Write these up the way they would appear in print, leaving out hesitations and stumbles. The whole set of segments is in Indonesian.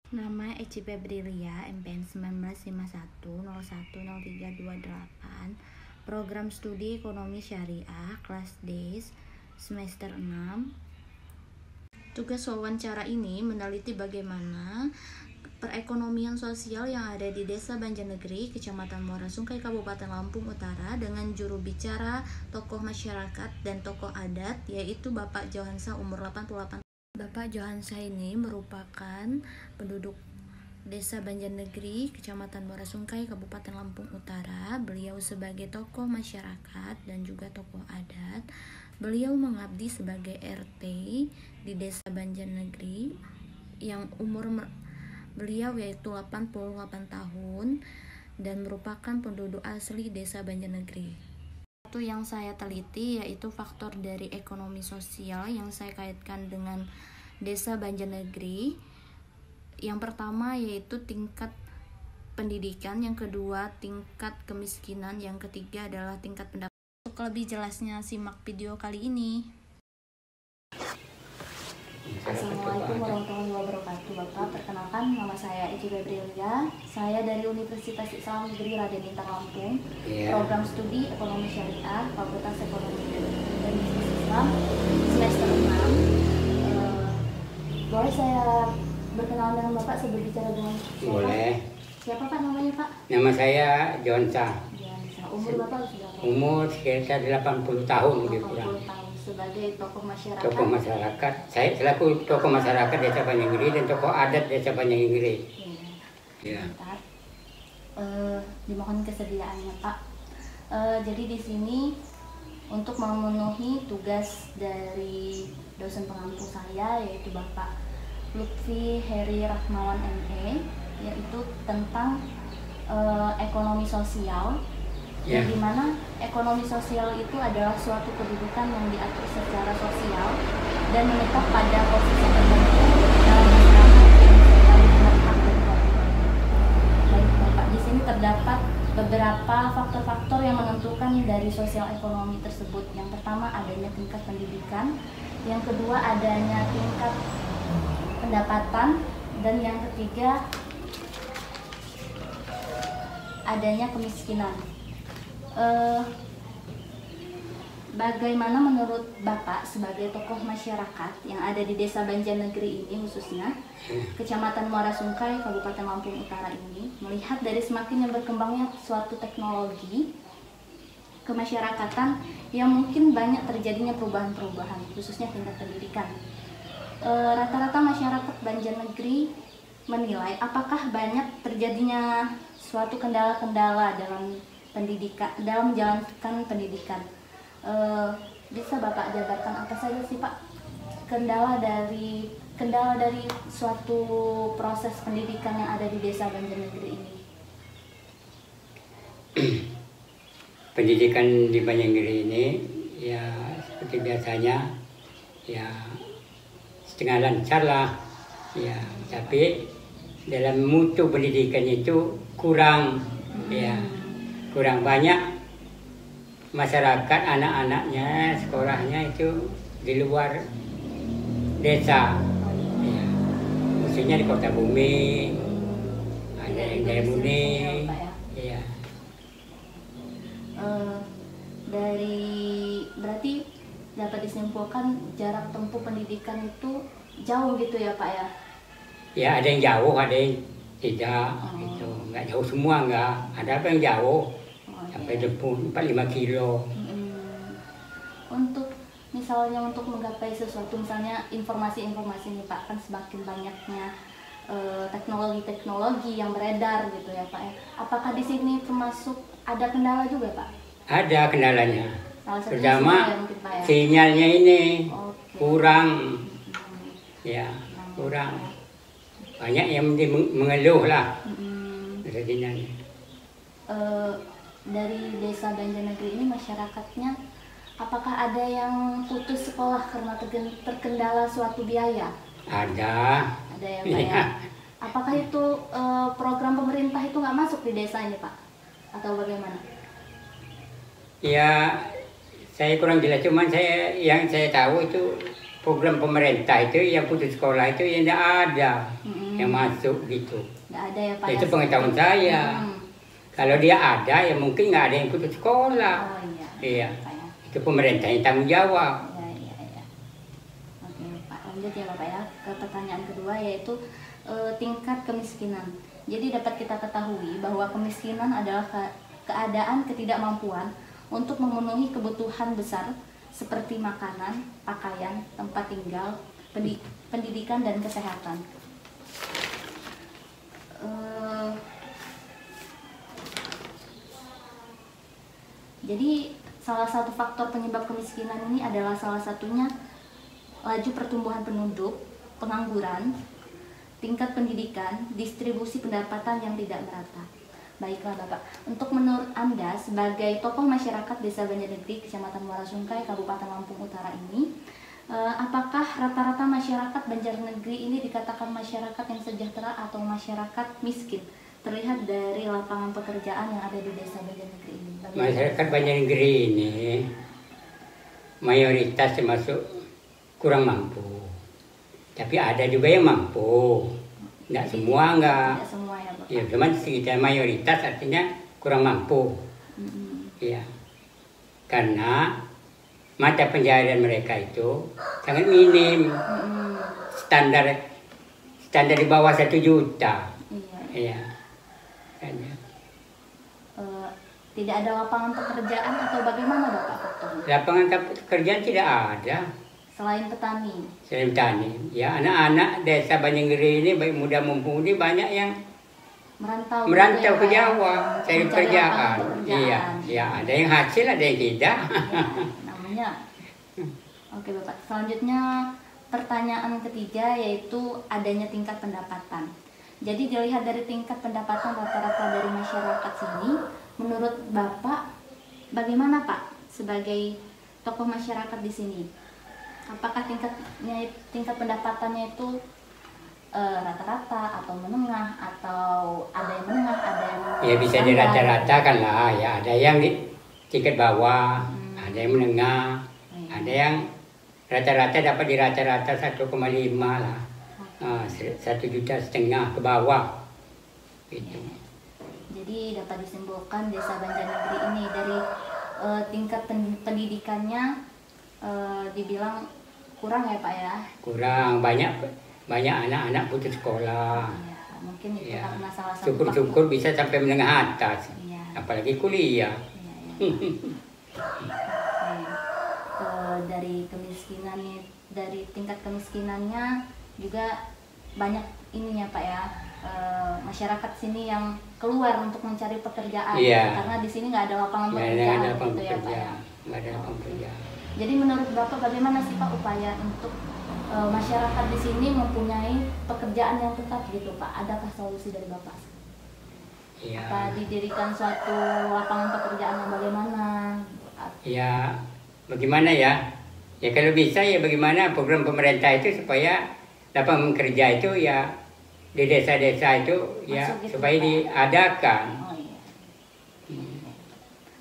Nama Eci Febrilia, MPN 1951010328, Program Studi Ekonomi Syariah, kelas D, semester 6. Tugas wawancara ini meneliti bagaimana perekonomian sosial yang ada di Desa Banjarnegri, Kecamatan Muara Sungkai, Kabupaten Lampung Utara dengan juru bicara, tokoh masyarakat, dan tokoh adat, yaitu Bapak Johansa umur 88. Bapak Johansa ini merupakan penduduk Desa Banjarnegri, Kecamatan Muara Sungkai, Kabupaten Lampung Utara. Beliau sebagai tokoh masyarakat dan juga tokoh adat. Beliau mengabdi sebagai RT di Desa Banjarnegri yang umur beliau yaitu 88 tahun dan merupakan penduduk asli Desa Banjarnegri. Satu yang saya teliti yaitu faktor dari ekonomi sosial yang saya kaitkan dengan Desa Banjarnegri. Yang pertama yaitu tingkat pendidikan, yang kedua tingkat kemiskinan, yang ketiga adalah tingkat pendapatan. Untuk lebih jelasnya simak video kali ini. Assalamualaikum warahmatullahi wabarakatuh. Bapak, perkenalkan nama saya Eci Febrilia. Saya dari Universitas Islam Negeri Raden Intan Lampung. Program Studi Ekonomi Syariah, Fakultas Ekonomi dan Bisnis Islam, semester 6. Boleh saya berkenalan dengan Bapak, saya berbicara dengan siapa? Boleh. Siapa Pak namanya Pak? Nama saya Johansa. Umur Bapak sudah berapa? Umur sekitar 80 tahun lebih kurang. 80 tahun sebagai tokoh masyarakat. Tokoh masyarakat. Saya selaku tokoh masyarakat Desa Banjarnegri dan tokoh adat Desa Banjarnegri. Ya. Dimohon kesediaannya Pak. Jadi di sini untuk memenuhi tugas dari dosen pengampu saya yaitu Bapak Lutfi Heri Rahmawan ME, yaitu tentang ekonomi sosial. Yang dimana ekonomi sosial itu adalah suatu kedudukan yang diatur secara sosial dan menetap pada posisi tertentu dalam masyarakat yang selalu berhak berbuat. Baik Bapak, di sini terdapat beberapa faktor-faktor yang menentukan dari sosial ekonomi tersebut. Yang pertama adanya tingkat pendidikan, yang kedua adanya tingkat pendapatan, dan yang ketiga adanya kemiskinan. Bagaimana menurut Bapak sebagai tokoh masyarakat yang ada di Desa Banjarnegri ini khususnya Kecamatan Muara Sungkai, Kabupaten Lampung Utara ini, melihat dari semakin berkembangnya suatu teknologi kemasyarakatan yang mungkin banyak terjadinya perubahan-perubahan khususnya tingkat pendidikan. Rata-rata masyarakat Banjarnegri menilai apakah banyak terjadinya suatu kendala-kendala dalam pendidikan, dalam menjalankan pendidikan. Bisa Bapak jabarkan apa saja sih Pak kendala dari suatu proses pendidikan yang ada di Desa Banjarnegri ini? Pendidikan di Banjarnegri ini ya seperti biasanya ya setengah lancar lah ya, tapi dalam mutu pendidikan itu kurang ya, kurang banyak masyarakat anak-anaknya sekolahnya itu di luar desa ya, khususnya di Kota Bumi, ada yang dari Muni ya. Berarti dapat disimpulkan jarak tempuh pendidikan itu jauh gitu ya Pak ya? Ya ada yang jauh, ada yang tidak, gitu. Nggak jauh semua, nggak. Ada apa yang jauh, sampai 4-5 kilo. Untuk misalnya untuk menggapai sesuatu, misalnya informasi-informasi ini Pak, kan semakin banyaknya teknologi-teknologi yang beredar gitu ya Pak ya. Apakah di sini termasuk ada kendala juga Pak? Ada kendalanya, terutama ya, sinyalnya ini kurang, ya kurang. Banyak yang mengeluh lah sinyalnya. Dari Desa Banjarnegri ini masyarakatnya apakah ada yang putus sekolah karena terkendala suatu biaya? Ada ya Pak ya. Apakah itu program pemerintah itu nggak masuk di desa ini Pak? Atau bagaimana? Ya saya kurang jelas, cuman yang saya tahu itu program pemerintah itu yang putus sekolah itu yang tidak ada. yang masuk gitu. Nggak ada ya Pak? Itu ya? pengetahuan saya. Kalau dia ada ya mungkin nggak ada yang putus sekolah. Oh iya. Iya. Pak, ya. Itu pemerintah yang tanggung jawab. Iya. Oke Pak, lanjut ya Bapak ya ke pertanyaan kedua, yaitu tingkat kemiskinan. Jadi dapat kita ketahui bahwa kemiskinan adalah keadaan ketidakmampuan untuk memenuhi kebutuhan besar seperti makanan, pakaian, tempat tinggal, pendidikan, dan kesehatan. Jadi salah satu faktor penyebab kemiskinan ini adalah salah satunya laju pertumbuhan penduduk, pengangguran, tingkat pendidikan, distribusi pendapatan yang tidak merata. Baiklah Bapak, untuk menurut Anda sebagai tokoh masyarakat Desa Banjarnegri, Kecamatan Muara Sungkai, Kabupaten Lampung Utara ini, apakah rata-rata masyarakat Banjarnegri ini dikatakan masyarakat yang sejahtera atau masyarakat miskin? Terlihat dari lapangan pekerjaan yang ada di Desa Banjarnegri ini. Masyarakat Banjarnegri ini mayoritas termasuk kurang mampu, tapi ada juga yang mampu. Nggak semua enggak. Tidak semua ya Bapak. Ya, cuman sekitar mayoritas artinya kurang mampu. Iya. Karena mata pencaharian mereka itu sangat minim. Standar di bawah 1 juta. Iya. Tidak ada lapangan pekerjaan atau bagaimana Bapak faktornya? Lapangan pekerjaan tidak ada. Selain petani. Selain petani. Ya, anak-anak Desa Banjarnegri ini baik muda mumpuni banyak yang merantau ke Jawa cari pekerjaan. Iya, ada yang hasil, ada yang tidak. Ya, namanya. Oke Bapak, selanjutnya pertanyaan ketiga yaitu adanya tingkat pendapatan. Jadi dilihat dari tingkat pendapatan rata-rata dari masyarakat sini, menurut Bapak bagaimana Pak sebagai tokoh masyarakat di sini? Apakah tingkat pendapatannya itu rata-rata atau menengah, atau ada yang menengah, ada yang ya bisa dirata-ratakan lah ya, ada yang di tingkat bawah, ada yang menengah, ada yang rata-rata dapat di rata-rata 1,5 lah, 1,5 juta ke bawah gitu. Jadi dapat disimpulkan Desa Banjarnegri ini dari tingkat pendidikannya dibilang kurang ya Pak ya? Kurang, banyak anak-anak putus sekolah. Ya, mungkin itu ya. karena salah satu Syukur-syukur bisa sampai menengah atas, ya. Apalagi kuliah. Dari kemiskinannya, dari tingkat kemiskinannya juga banyak ininya Pak ya, masyarakat sini yang keluar untuk mencari pekerjaan, karena di sini nggak ada lapangan pekerjaan gitu ya Pak ya. Nggak ada lapangan kerja. Jadi menurut Bapak bagaimana sih Pak upaya untuk masyarakat di sini mempunyai pekerjaan yang tetap gitu Pak? Adakah solusi dari Bapak? Ya. Apa didirikan suatu lapangan pekerjaan yang bagaimana? Ya, bagaimana ya? Ya kalau bisa ya bagaimana program pemerintah itu supaya lapangan kerja itu ya di desa-desa itu ya gitu, supaya Pak diadakan. Oh iya.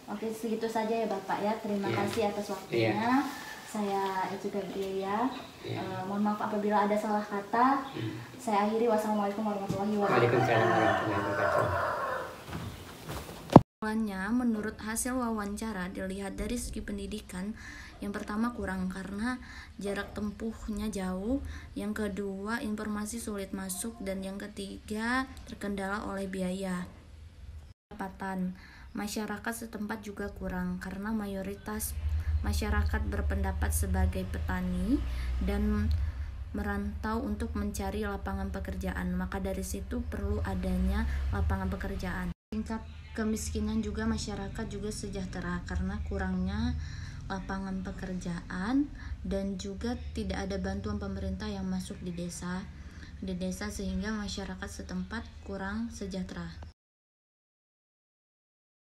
Oke, segitu saja ya Bapak ya. Terima kasih atas waktunya. Saya itu Gabriela. Mohon maaf apabila ada salah kata. Saya akhiri. Wassalamualaikum warahmatullahi wabarakatuh. Waalaikumsalam warahmatullahi wabarakatuh. Menurut hasil wawancara dilihat dari segi pendidikan, yang pertama kurang karena jarak tempuhnya jauh, yang kedua informasi sulit masuk, dan yang ketiga terkendala oleh biaya. Pendapatan masyarakat setempat juga kurang karena mayoritas masyarakat berpendapat sebagai petani dan merantau untuk mencari lapangan pekerjaan, maka dari situ perlu adanya lapangan pekerjaan. Tingkat kemiskinan juga masyarakat juga sejahtera karena kurangnya lapangan pekerjaan dan juga tidak ada bantuan pemerintah yang masuk di desa sehingga masyarakat setempat kurang sejahtera.